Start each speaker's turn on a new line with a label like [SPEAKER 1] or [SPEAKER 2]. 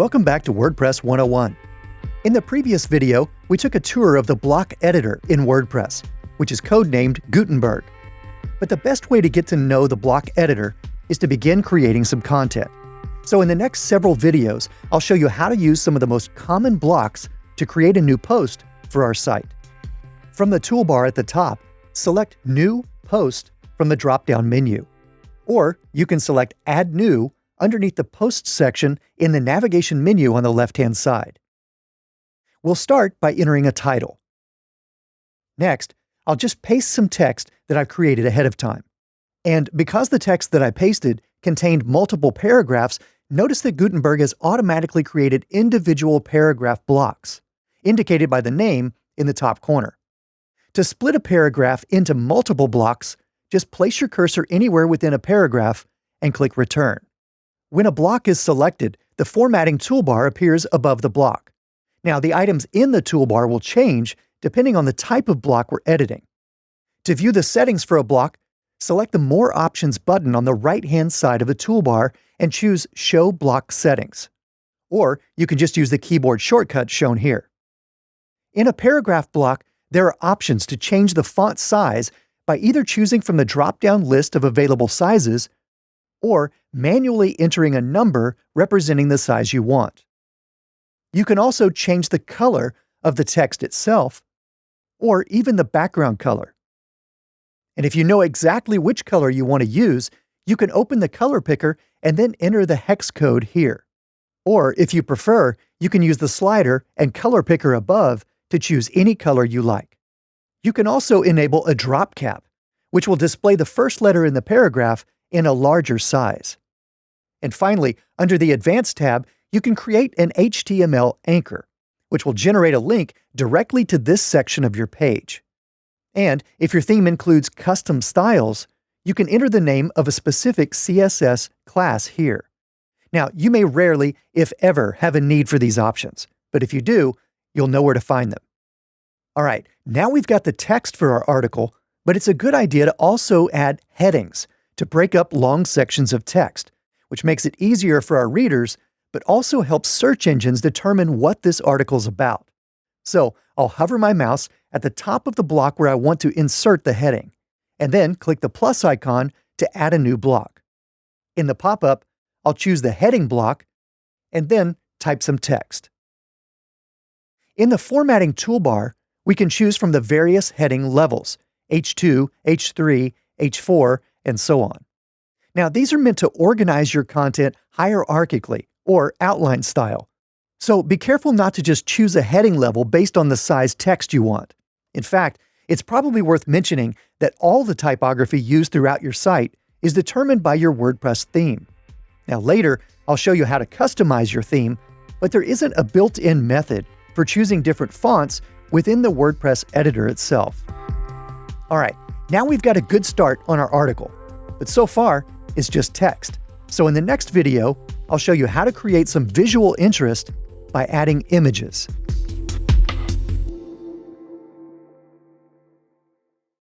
[SPEAKER 1] Welcome back to WordPress 101. In the previous video, we took a tour of the block editor in WordPress, which is codenamed Gutenberg. But the best way to get to know the block editor is to begin creating some content. So in the next several videos, I'll show you how to use some of the most common blocks to create a new post for our site. From the toolbar at the top, select New Post from the drop-down menu. Or you can select Add New underneath the Post section in the navigation menu on the left-hand side. We'll start by entering a title. Next, I'll just paste some text that I've created ahead of time. And because the text that I pasted contained multiple paragraphs, notice that Gutenberg has automatically created individual paragraph blocks, indicated by the name in the top corner. To split a paragraph into multiple blocks, just place your cursor anywhere within a paragraph and click Return. When a block is selected, the formatting toolbar appears above the block. Now, the items in the toolbar will change depending on the type of block we're editing. To view the settings for a block, select the More Options button on the right-hand side of the toolbar and choose Show Block Settings. Or you can just use the keyboard shortcut shown here. In a paragraph block, there are options to change the font size by either choosing from the drop-down list of available sizes or manually entering a number representing the size you want. You can also change the color of the text itself or even the background color. And if you know exactly which color you want to use, you can open the color picker and then enter the hex code here. Or if you prefer, you can use the slider and color picker above to choose any color you like. You can also enable a drop cap, which will display the first letter in the paragraph in a larger size. And finally, under the Advanced tab, you can create an HTML anchor, which will generate a link directly to this section of your page. And if your theme includes custom styles, you can enter the name of a specific CSS class here. Now, you may rarely, if ever, have a need for these options, but if you do, you'll know where to find them. All right, now we've got the text for our article, but it's a good idea to also add headings to break up long sections of text, which makes it easier for our readers, but also helps search engines determine what this article's about. So I'll hover my mouse at the top of the block where I want to insert the heading, and then click the plus icon to add a new block. In the pop-up, I'll choose the heading block, and then type some text. In the formatting toolbar, we can choose from the various heading levels, H2, H3, H4, and so on. Now, these are meant to organize your content hierarchically or outline style. So be careful not to just choose a heading level based on the size text you want. In fact, it's probably worth mentioning that all the typography used throughout your site is determined by your WordPress theme. Now, later, I'll show you how to customize your theme, but there isn't a built-in method for choosing different fonts within the WordPress editor itself. All right, now we've got a good start on our article, but so far, it's just text. So in the next video, I'll show you how to create some visual interest by adding images.